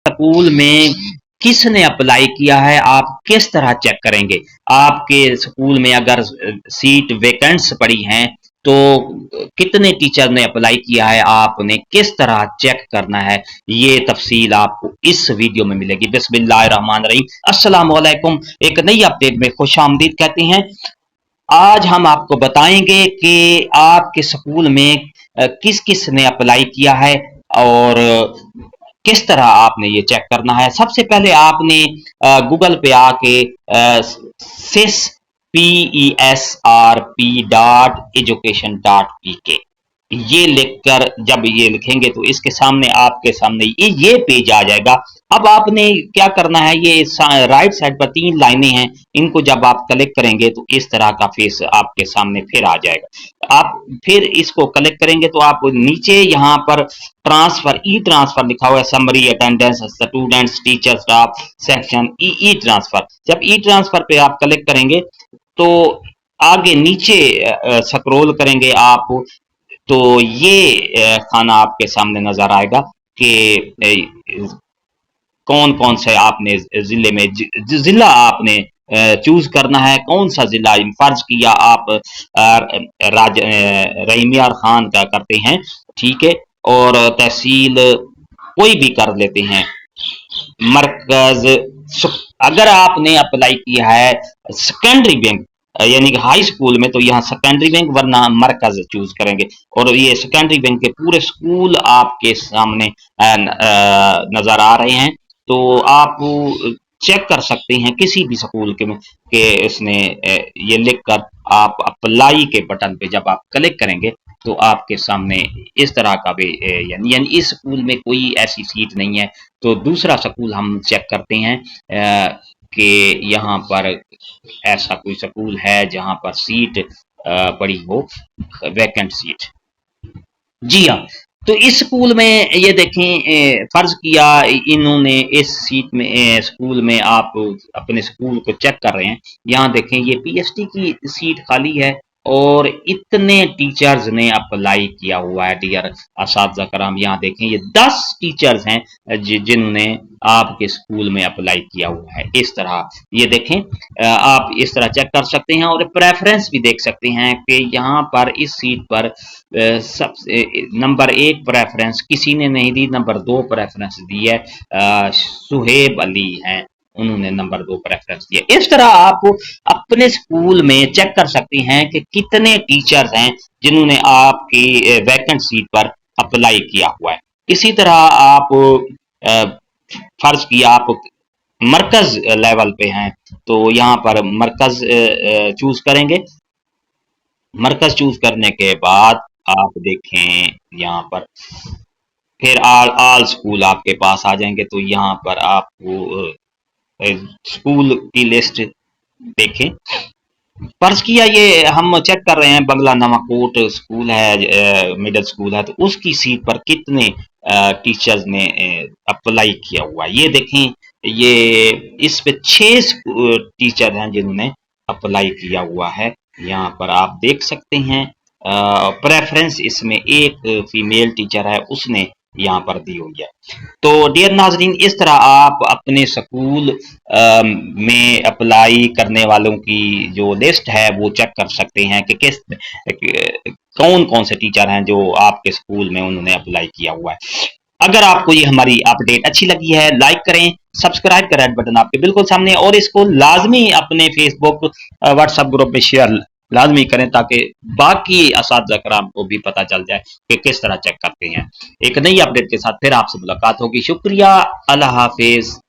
School में किस ने अप्लाई किया है, आप किस तरह चेक करेंगे। आपके स्कूल में अगर सीट वैकेंट्स पड़ी हैं तो कितने टीचर ने अप्लाई किया है, आपने किस तरह चेक करना है, ये तफसील आपको इस वीडियो में मिलेगी। बिस्मिल्लाहिर्रहमानिर्रहीम, अस्सलाम वालेकुम। एक नई अपडेट में खुश आमदीद कहते हैं। आज हम आपको बताएंगे कि आपके स्कूल में किस किस ने अप्लाई किया है और किस तरह आपने ये चेक करना है। सबसे पहले आपने गूगल पे आके सिस PESRP.education.pk ये लिखकर जब ये लिखेंगे तो इसके सामने आपके सामने ये पेज आ जाएगा। अब आपने क्या करना है, ये राइट साइड पर 3 लाइनें हैं, इनको जब आप क्लिक करेंगे तो इस तरह का फेस आपके सामने फिर आ जाएगा। आप फिर इसको क्लिक करेंगे तो आप नीचे यहाँ पर ट्रांसफर ई ट्रांसफर लिखा हुआ है, summary attendance students teacher staff section E transfer. जब ई ट्रांसफर पे आप क्लिक करेंगे तो आगे नीचे स्क्रॉल करेंगे आप तो ये खाना आपके सामने नजर आएगा कि कौन कौन से आपने जिले में जिला आपने चूज करना है, कौन सा जिला। फर्ज किया आप रहीमियार खान का करते हैं, ठीक है, और तहसील कोई भी कर लेते हैं। मरकज अगर आपने अप्लाई किया है सेकेंडरी बैंक यानी कि हाई स्कूल में तो यहाँ सेकेंडरी बैंक, वरना मरकज चूज करेंगे। और ये सेकेंडरी बैंक के पूरे स्कूल आपके सामने नजर आ रहे हैं, तो आप चेक कर सकते हैं किसी भी स्कूल के इसने ये लिखकर आप अप्लाई के बटन पे जब आप क्लिक करेंगे तो आपके सामने इस तरह का भी यानी इस स्कूल में कोई ऐसी सीट नहीं है। तो दूसरा स्कूल हम चेक करते हैं कि यहाँ पर ऐसा कोई स्कूल है जहां पर सीट पड़ी हो, वैकेंट सीट। जी हाँ, तो इस स्कूल में ये देखें, फर्ज किया इन्होंने इस सीट में स्कूल में आप अपने स्कूल को चेक कर रहे हैं, यहाँ देखें ये पीएचडी की सीट खाली है और इतने टीचर्स ने अप्लाई किया हुआ है। डियर असातिज़ा कराम, यहाँ देखें ये 10 टीचर्स हैं जिन्होंने आपके स्कूल में अप्लाई किया हुआ है। इस तरह ये देखें, आप इस तरह चेक कर सकते हैं और प्रेफरेंस भी देख सकते हैं कि यहाँ पर इस सीट पर सबसे नंबर 1 प्रेफरेंस किसी ने नहीं दी, नंबर 2 प्रेफरेंस दी है सुहेब अली हैं, उन्होंने नंबर 2 प्रेफरेंस दिया। इस तरह आप अपने स्कूल में चेक कर सकते हैं कि कितने टीचर्स हैं जिन्होंने आपकी वैकेंट सीट पर अप्लाई किया हुआ है। इसी तरह आप फर्ज किया आप मरकज लेवल पे हैं तो यहाँ पर मरकज चूज करेंगे। मरकज चूज करने के बाद आप देखें यहाँ पर फिर आल स्कूल आपके पास आ जाएंगे, तो यहाँ पर आपको स्कूल की लिस्ट देखें। फर्ज किया ये हम चेक कर रहे हैं बंगला नवाकोट स्कूल है, मिडिल स्कूल है, तो उसकी सीट पर कितने टीचर्स ने अप्लाई किया हुआ है। ये देखें, ये इस पे 6 टीचर हैं जिन्होंने अप्लाई किया हुआ है। यहाँ पर आप देख सकते हैं प्रेफरेंस इसमें एक फीमेल टीचर है, उसने यहाँ पर दी हुई है। तो डियर नाजरीन, इस तरह आप अपने स्कूल में अप्लाई करने वालों की जो लिस्ट है वो चेक कर सकते हैं कि कौन कौन से टीचर हैं जो आपके स्कूल में उन्होंने अप्लाई किया हुआ है। अगर आपको ये हमारी अपडेट अच्छी लगी है, लाइक करें, सब्सक्राइब का रेड बटन आपके बिल्कुल सामने, और इसको लाजमी अपने फेसबुक व्हाट्सएप ग्रुप में शेयर लाजमी करें ताकि बाकी असातिज़ा कराम को भी पता चल जाए कि किस तरह चेक करते हैं। एक नई अपडेट के साथ फिर आपसे मुलाकात होगी। शुक्रिया, अल्लाह हाफिज।